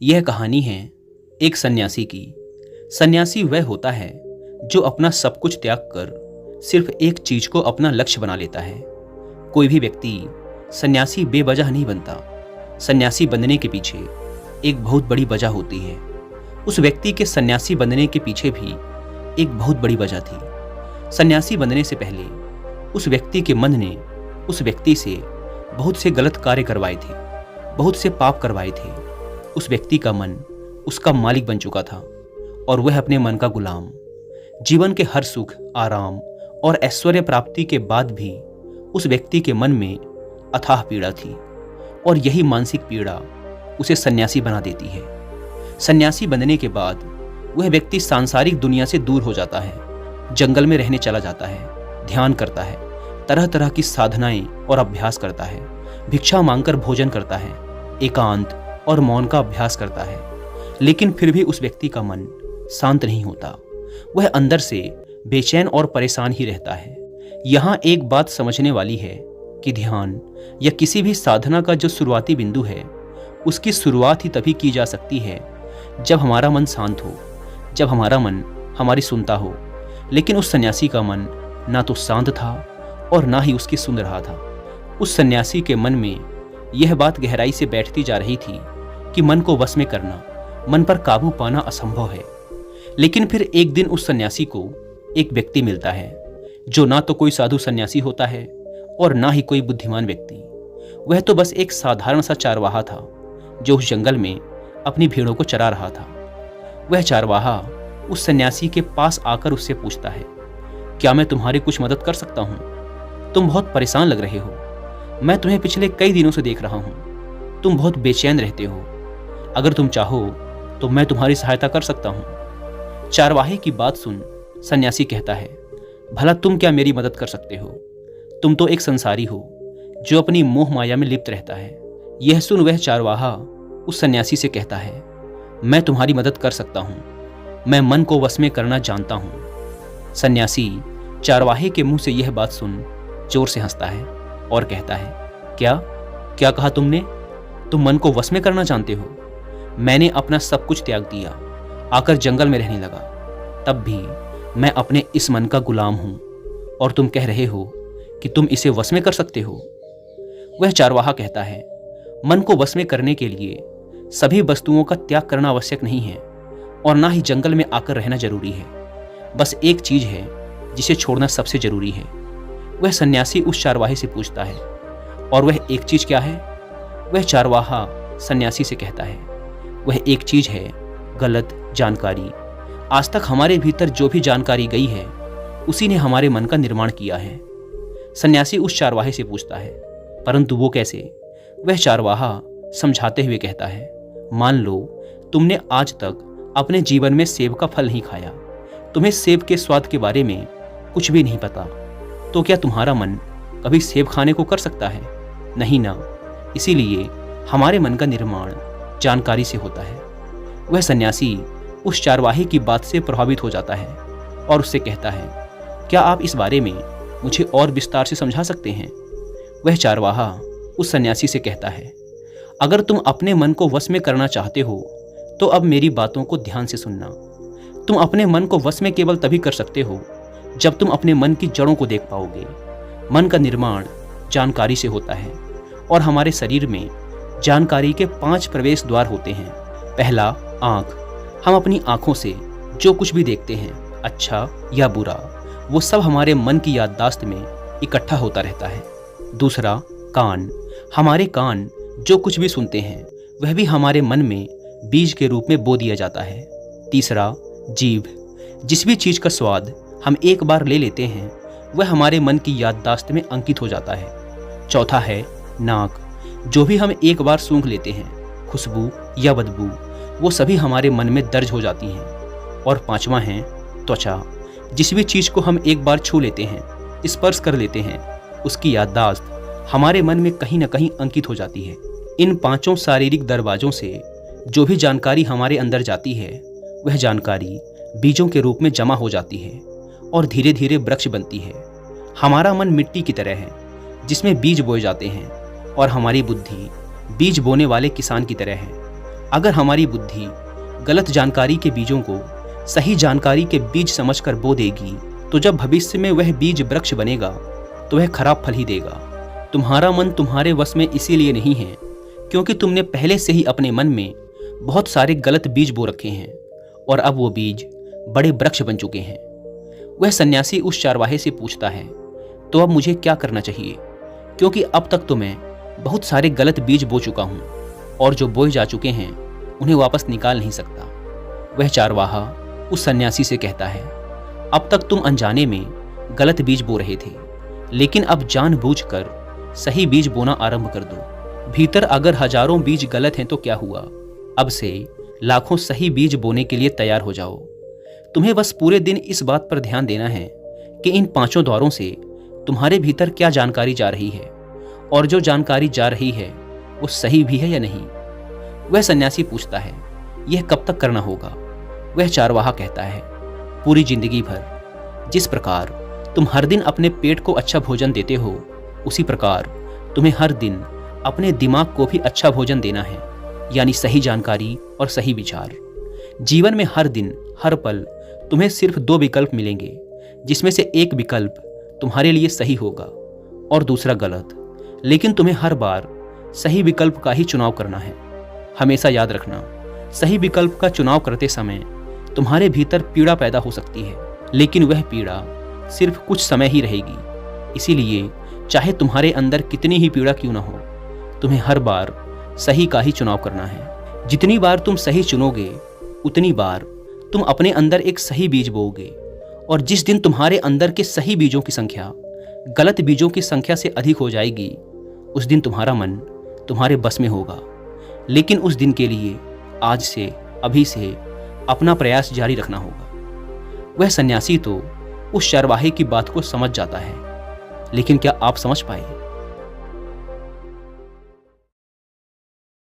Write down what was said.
यह कहानी है एक सन्यासी की। सन्यासी वह होता है जो अपना सब कुछ त्याग कर सिर्फ एक चीज को अपना लक्ष्य बना लेता है। कोई भी व्यक्ति सन्यासी बेवजह नहीं बनता। सन्यासी बनने के पीछे एक बहुत बड़ी वजह होती है। उस व्यक्ति के सन्यासी बनने के पीछे भी एक बहुत बड़ी वजह थी। सन्यासी बनने से पहले उस व्यक्ति के मन ने उस व्यक्ति से बहुत से गलत कार्य करवाए थे, बहुत से पाप करवाए थे। उस व्यक्ति का मन उसका मालिक बन चुका था और वह अपने मन का गुलाम। जीवन के हर सुख, आराम और ऐश्वर्य प्राप्ति के बाद भी उस व्यक्ति के मन में अथाह पीड़ा थी और यही मानसिक पीड़ा उसे सन्यासी बना देती है। सन्यासी बनने के बाद वह व्यक्ति सांसारिक दुनिया से दूर हो जाता है, जंगल में रहने चला जाता है, ध्यान करता है, तरह तरह की साधनाएं और अभ्यास करता है, भिक्षा मांगकर भोजन करता है, एकांत और मौन का अभ्यास करता है। लेकिन फिर भी उस व्यक्ति का मन शांत नहीं होता। वह अंदर से बेचैन और परेशान ही रहता है। यहाँ एक बात समझने वाली है कि ध्यान या किसी भी साधना का जो शुरुआती बिंदु है, उसकी शुरुआत ही तभी की जा सकती है जब हमारा मन शांत हो, जब हमारा मन हमारी सुनता हो। लेकिन उस सन्यासी का मन ना तो शांत था और ना ही उसकी सुन रहा था। उस सन्यासी के मन में यह बात गहराई से बैठती जा रही थी कि मन को वश में करना, मन पर काबू पाना असंभव है। लेकिन फिर एक दिन उस सन्यासी को एक व्यक्ति मिलता है जो ना तो कोई साधु सन्यासी होता है और ना ही कोई बुद्धिमान व्यक्ति। वह तो बस एक साधारण सा चारवाहा था जो उस जंगल में अपनी भेड़ों को चरा रहा था। वह चारवाहा उस सन्यासी के पास आकर उससे पूछता है, क्या मैं तुम्हारी कुछ मदद कर सकता हूँ? तुम बहुत परेशान लग रहे हो। मैं तुम्हें पिछले कई दिनों से देख रहा हूँ। तुम बहुत बेचैन रहते हो। अगर तुम चाहो तो मैं तुम्हारी सहायता कर सकता हूँ। चारवाहे की बात सुन सन्यासी कहता है, भला तुम क्या मेरी मदद कर सकते हो? तुम तो एक संसारी हो जो अपनी मोह माया में लिप्त रहता है। यह सुन वह चारवाहा उस सन्यासी से कहता है, मैं तुम्हारी मदद कर सकता हूँ। मैं मन को वश में करना जानता हूँ। सन्यासी चारवाहे के मुंह से यह बात सुन जोर से हंसता है और कहता है, क्या क्या कहा तुमने? तुम मन को वश में करना जानते हो? मैंने अपना सब कुछ त्याग दिया, आकर जंगल में रहने लगा। तब भी मैं अपने इस मन का गुलाम हूं और तुम कह रहे हो कि तुम इसे वश में कर सकते हो। वह चारवाहा कहता है, मन को वश में करने के लिए सभी वस्तुओं का त्याग करना आवश्यक नहीं है और ना ही जंगल में आकर रहना जरूरी है। बस एक चीज है जिसे छोड़ना सबसे जरूरी है। वह सन्यासी उस चारवाहे से पूछता है, और वह एक चीज क्या है? वह चारवाहा सन्यासी से कहता है, वह एक चीज है गलत जानकारी। आज तक हमारे भीतर जो भी जानकारी गई है उसी ने हमारे मन का निर्माण किया है। सन्यासी उस चारवाहे से पूछता है, परंतु वो कैसे? वह चारवाहा समझाते हुए कहता है, मान लो तुमने आज तक अपने जीवन में सेब का फल नहीं खाया, तुम्हें सेब के स्वाद के बारे में कुछ भी नहीं पता, तो क्या तुम्हारा मन कभी सेब खाने को कर सकता है? नहीं ना। इसीलिए हमारे मन का निर्माण जानकारी से होता है। वह सन्यासी उस चारवाहे की बात से प्रभावित हो जाता है और उससे कहता है, क्या आप इस बारे में मुझे और विस्तार से समझा सकते हैं? वह चारवाहा उस सन्यासी से कहता है, अगर तुम अपने मन को वश में करना चाहते हो तो अब मेरी बातों को ध्यान से सुनना। तुम अपने मन को वश में केवल तभी कर सकते हो जब तुम अपने मन की जड़ों को देख पाओगे। मन का निर्माण जानकारी से होता है और हमारे शरीर में जानकारी के 5 प्रवेश द्वार होते हैं। पहला, आँख। हम अपनी आँखों से जो कुछ भी देखते हैं, अच्छा या बुरा, वो सब हमारे मन की याददाश्त में इकट्ठा होता रहता है। दूसरा, कान। हमारे कान जो कुछ भी सुनते हैं वह भी हमारे मन में बीज के रूप में बो दिया जाता है। तीसरा, जीभ। जिस भी चीज़ का स्वाद हम एक बार ले लेते हैं वह हमारे मन की याददाश्त में अंकित हो जाता है। चौथा है नाक। जो भी हम एक बार सूंघ लेते हैं, खुशबू या बदबू, वो सभी हमारे मन में दर्ज हो जाती हैं। और पांचवा है त्वचा। जिस भी चीज़ को हम एक बार छू लेते हैं, स्पर्श कर लेते हैं, उसकी याददाश्त हमारे मन में कहीं ना कहीं अंकित हो जाती है। इन 5 शारीरिक दरवाजों से जो भी जानकारी हमारे अंदर जाती है वह जानकारी बीजों के रूप में जमा हो जाती है और धीरे धीरे वृक्ष बनती है। हमारा मन मिट्टी की तरह है जिसमें बीज बोए जाते हैं और हमारी बुद्धि बीज बोने वाले किसान की तरह है। अगर हमारी बुद्धि गलत जानकारी के बीजों को सही जानकारी के बीज समझकर बो देगी तो जब भविष्य में वह बीज वृक्ष बनेगा तो वह खराब फल ही देगा। तुम्हारा मन तुम्हारे वश में इसीलिए नहीं है क्योंकि तुमने पहले से ही अपने मन में बहुत सारे गलत बीज बो रखे हैं और अब वो बीज बड़े वृक्ष बन चुके हैं। वह सन्यासी उस चारवाहे से पूछता है, तो अब मुझे क्या करना चाहिए, क्योंकि अब तक तो मैं बहुत सारे गलत बीज बो चुका हूँ और जो बोए जा चुके हैं उन्हें वापस निकाल नहीं सकता। वह चारवाहा उस सन्यासी से कहता है, अब तक तुम अनजाने में गलत बीज बो रहे थे, लेकिन अब जानबूझकर सही बीज बोना आरंभ कर दो। भीतर अगर हजारों बीज गलत हैं तो क्या हुआ, अब से लाखों सही बीज बोने के लिए तैयार हो जाओ। तुम्हें बस पूरे दिन इस बात पर ध्यान देना है कि इन पांचों द्वारों से तुम्हारे भीतर क्या जानकारी जा रही है और जो जानकारी जा रही है वो सही भी है या नहीं। वह सन्यासी पूछता है, यह कब तक करना होगा। वह चारवाहा कहता है, पूरी जिंदगी भर। जिस प्रकार तुम हर दिन अपने पेट को अच्छा भोजन देते हो उसी प्रकार तुम्हें हर दिन अपने दिमाग को भी अच्छा भोजन देना है, यानी सही जानकारी और सही विचार। जीवन में हर दिन हर पल तुम्हें सिर्फ दो विकल्प मिलेंगे, जिसमें से एक विकल्प तुम्हारे लिए सही होगा और दूसरा गलत, लेकिन तुम्हें हर बार सही विकल्प का ही चुनाव करना है। हमेशा याद रखना, सही विकल्प का चुनाव करते समय तुम्हारे भीतर पीड़ा पैदा हो सकती है, लेकिन वह पीड़ा सिर्फ कुछ समय ही रहेगी। इसीलिए चाहे तुम्हारे अंदर कितनी ही पीड़ा क्यों ना हो, तुम्हें हर बार सही का ही चुनाव करना है। जितनी बार तुम सही चुनोगे उतनी बार तुम अपने अंदर एक सही बीज बोओगे, और जिस दिन तुम्हारे अंदर के सही बीजों की संख्या गलत बीजों की संख्या से अधिक हो जाएगी, उस दिन तुम्हारा मन तुम्हारे बस में होगा। लेकिन उस दिन के लिए आज से, अभी से अपना प्रयास जारी रखना होगा। वह सन्यासी तो उस चारवाहे की बात को समझ जाता है, लेकिन क्या आप समझ पाए?